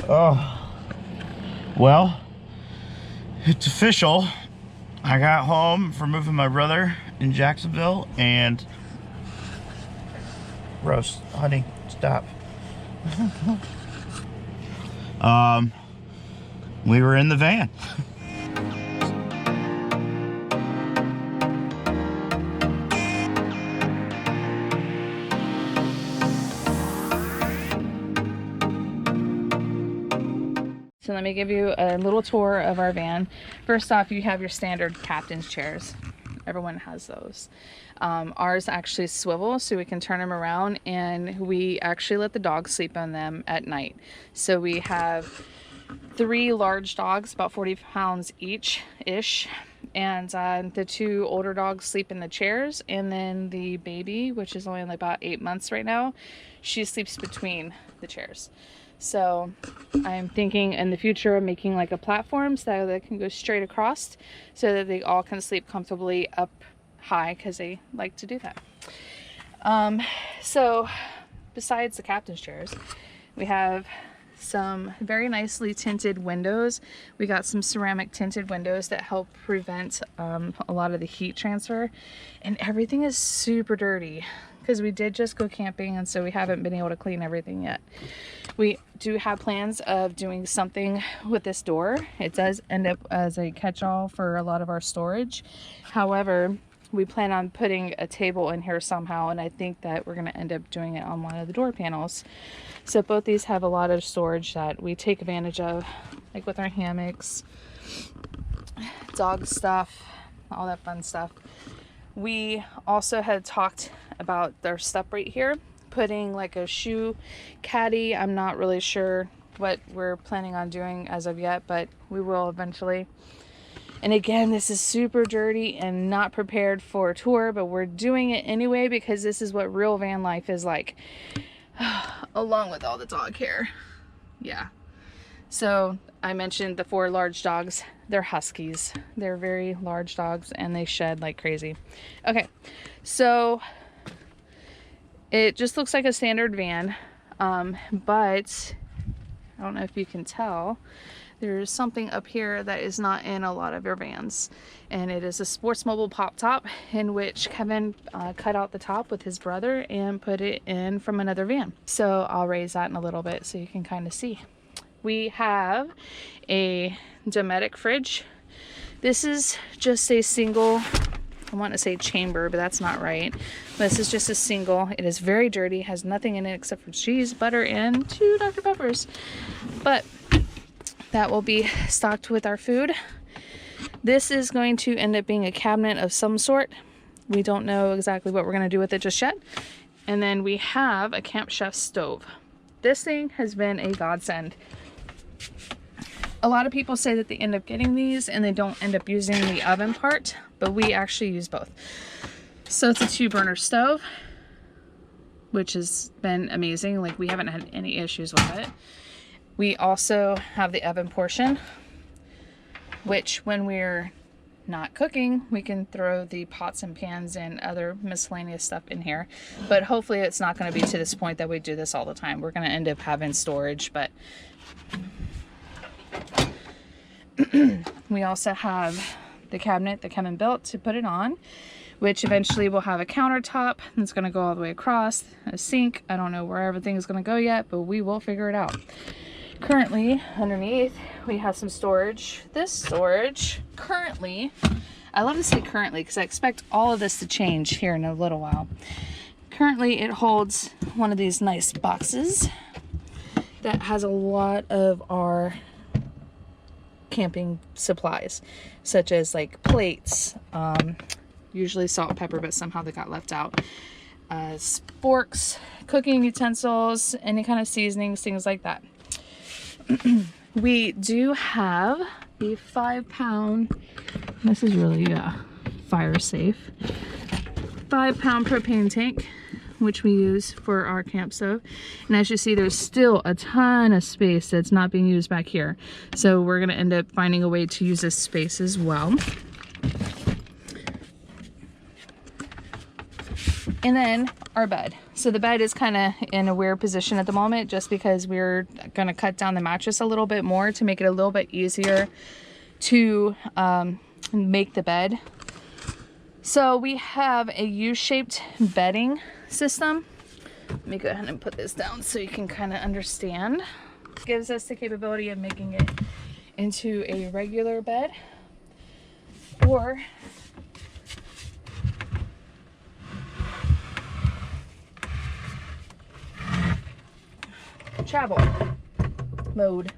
Oh, well, it's official. I got home from moving my brother in Jacksonville, and Rose, honey, stop. We were in the van. So let me give you a little tour of our van. First off, you have your standard captain's chairs. Everyone has those. Ours actually swivel so we can turn them around, and we actually let the dogs sleep on them at night. So we have 3 large dogs, about 40 pounds each-ish, and the 2 older dogs sleep in the chairs, and then the baby, which is only about 8 months right now, she sleeps between the chairs. So I'm thinking in the future of making like a platform so that can go straight across so that they all can sleep comfortably up high, because they like to do that. So besides the captain's chairs, we have some very nicely tinted windows. We got some ceramic tinted windows that help prevent a lot of the heat transfer, and everything is super dirty because we did just go camping, and so we haven't been able to clean everything yet. We do have plans of doing something with this door. It does end up as a catch-all for a lot of our storage. However, we plan on putting a table in here somehow, and I think that we're going to end up doing it on one of the door panels. So both these have a lot of storage that we take advantage of, like with our hammocks, dog stuff, all that fun stuff. We also had talked about their stuff right here, putting like a shoe caddy. I'm not really sure what we're planning on doing as of yet, but we will eventually. And again, this is super dirty and not prepared for a tour, but we're doing it anyway because this is what real van life is like. Along with all the dog hair. Yeah. So I mentioned the 4 large dogs. They're huskies. They're very large dogs and they shed like crazy. Okay, so it just looks like a standard van, but I don't know if you can tell, there's something up here that is not in a lot of your vans, and it is a Sports Mobile pop top, in which Kevin cut out the top with his brother and put it in from another van. So I'll raise that in a little bit so you can kind of see. We have a Dometic fridge. This is just a single, I want to say chamber, but that's not right. This is just a single. It is very dirty, has nothing in it except for cheese, butter, and 2 Dr. Peppers. But that will be stocked with our food. This is going to end up being a cabinet of some sort. We don't know exactly what we're going to do with it just yet. And then we have a Camp Chef stove. This thing has been a godsend. A lot of people say that they end up getting these and they don't end up using the oven part, but we actually use both. So it's a 2-burner stove, which has been amazing. Like, we haven't had any issues with it. We also have the oven portion, which when we're not cooking, we can throw the pots and pans and other miscellaneous stuff in here. But hopefully it's not going to be to this point that we do this all the time. We're going to end up having storage, but we also have the cabinet that Kevin built to put it on, which eventually will have a countertop that's going to go all the way across, a sink. I don't know where everything is going to go yet, but we will figure it out. Currently, underneath, we have some storage. This storage, currently, I love to say currently because I expect all of this to change here in a little while. Currently, it holds one of these nice boxes that has a lot of our camping supplies, such as like plates, usually salt and pepper, but somehow they got left out, forks, cooking utensils, any kind of seasonings, things like that. We do have a 5-pound, this is really fire safe, 5-pound propane tank, which we use for our camp stove. And as you see, there's still a ton of space that's not being used back here. So we're gonna end up finding a way to use this space as well. And then our bed. So the bed is kind of in a weird position at the moment just because we're going to cut down the mattress a little bit more to make it a little bit easier to make the bed. So we have a U-shaped bedding system. Let me go ahead and put this down so you can kind of understand. It gives us the capability of making it into a regular bed or travel mode.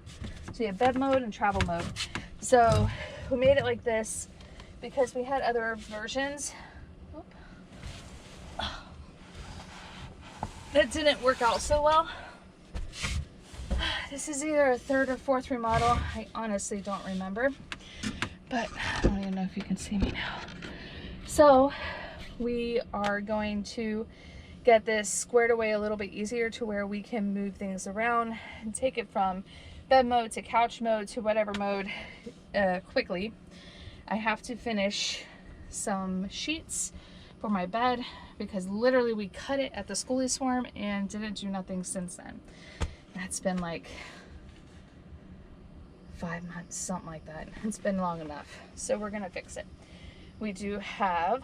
So you have bed mode and travel mode. So we made it like this because we had other versions that didn't work out so well. This is either a 3rd or 4th remodel. I honestly don't remember, but I don't even know if you can see me now. So we are going to get this squared away a little bit easier to where we can move things around and take it from bed mode to couch mode to whatever mode quickly. I have to finish some sheets for my bed because literally we cut it at the schoolie swarm and didn't do nothing since then. That's been like 5 months, something like that. It's been long enough. So we're gonna fix it. We do have,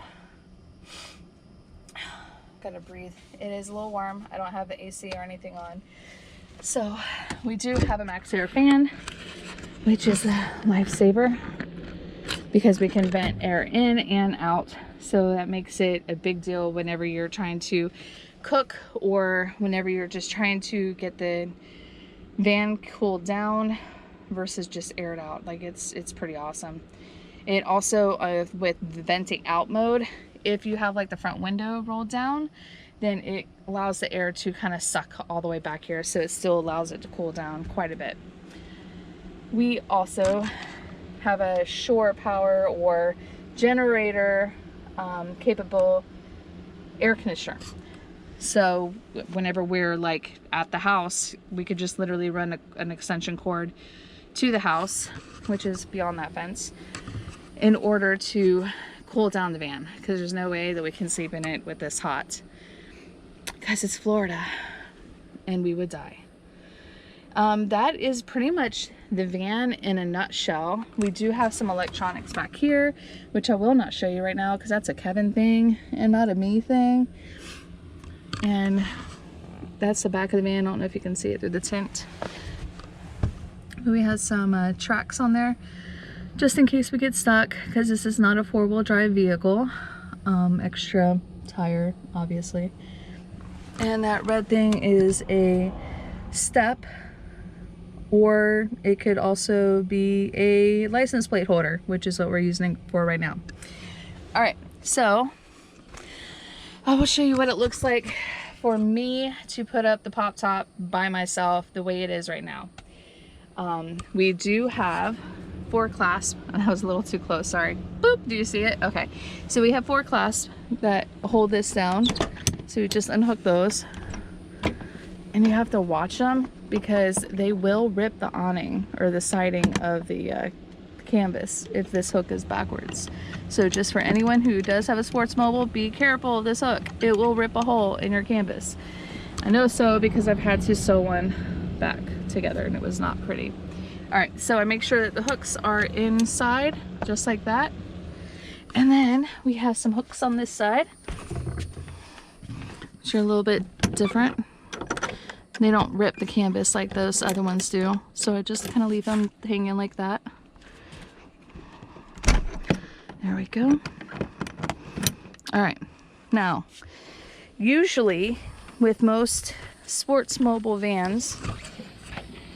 gotta breathe. It is a little warm. I don't have the AC or anything on. So we do have a max air fan, which is a lifesaver because we can vent air in and out. So that makes it a big deal whenever you're trying to cook or whenever you're just trying to get the van cooled down versus just aired out. Like it's pretty awesome. It also with the venting out mode, if you have like the front window rolled down, then it allows the air to kind of suck all the way back here, so it still allows it to cool down quite a bit. We also have a shore power or generator capable air conditioner. So whenever we're like at the house, we could just literally run an extension cord to the house, which is beyond that fence, in order to cool down the van, because there's no way that we can sleep in it with this hot, because it's Florida and we would die. That is pretty much the van in a nutshell. We do have some electronics back here, which I will not show you right now because that's a Kevin thing and not a me thing. And that's the back of the van. I don't know if you can see it through the tint. But we have some tracks on there just in case we get stuck, because this is not a 4-wheel drive vehicle. Extra tire, obviously. And that red thing is a step, or it could also be a license plate holder, which is what we're using it for right now. All right, so I will show you what it looks like for me to put up the pop top by myself the way it is right now. We do have 4 clasps. That was a little too close, sorry. Boop, do you see it? Okay, so we have 4 clasps that hold this down. So you just unhook those, and you have to watch them because they will rip the awning or the siding of the canvas if this hook is backwards. So just for anyone who does have a sports mobile, be careful of this hook. It will rip a hole in your canvas. I know so because I've had to sew one back together and it was not pretty. All right, so I make sure that the hooks are inside just like that. And then we have some hooks on this side, which are a little bit different. They don't rip the canvas like those other ones do. So I just kind of leave them hanging like that. There we go. All right, now, usually with most sports mobile vans,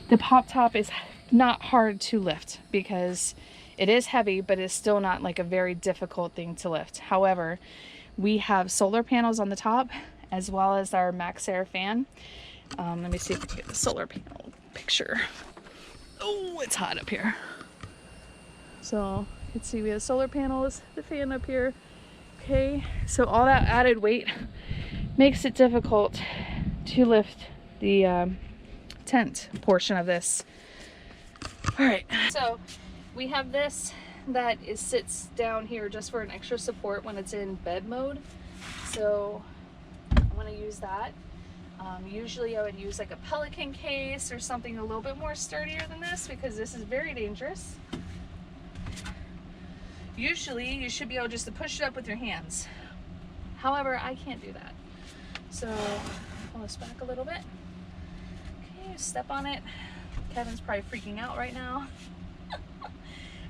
the pop top is not hard to lift because it is heavy, but it's still not like a very difficult thing to lift. However, we have solar panels on the top as well as our max air fan. Let me see if I can get the solar panel picture. Oh, it's hot up here. So you can see we have solar panels, the fan up here. Okay, so all that added weight makes it difficult to lift the tent portion of this. All right, so we have this that sits down here just for an extra support when it's in bed mode. So I'm want to use that. Usually I would use like a Pelican case or something a little bit more sturdier than this, because this is very dangerous. Usually you should be able just to push it up with your hands. However, I can't do that. So pull this back a little bit. Okay, step on it. Kevin's probably freaking out right now.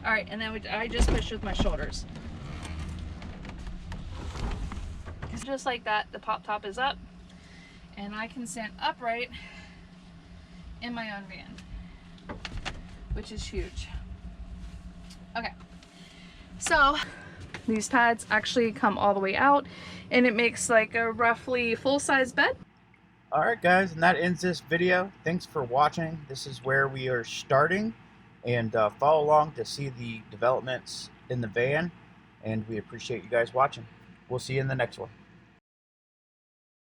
All right, and then I just push with my shoulders. Just like that, the pop top is up, and I can stand upright in my own van, which is huge. Okay, so these pads actually come all the way out, and it makes like a roughly full-size bed. Alright guys, and that ends this video. Thanks for watching. This is where we are starting, and follow along to see the developments in the van, and we appreciate you guys watching. We'll see you in the next one.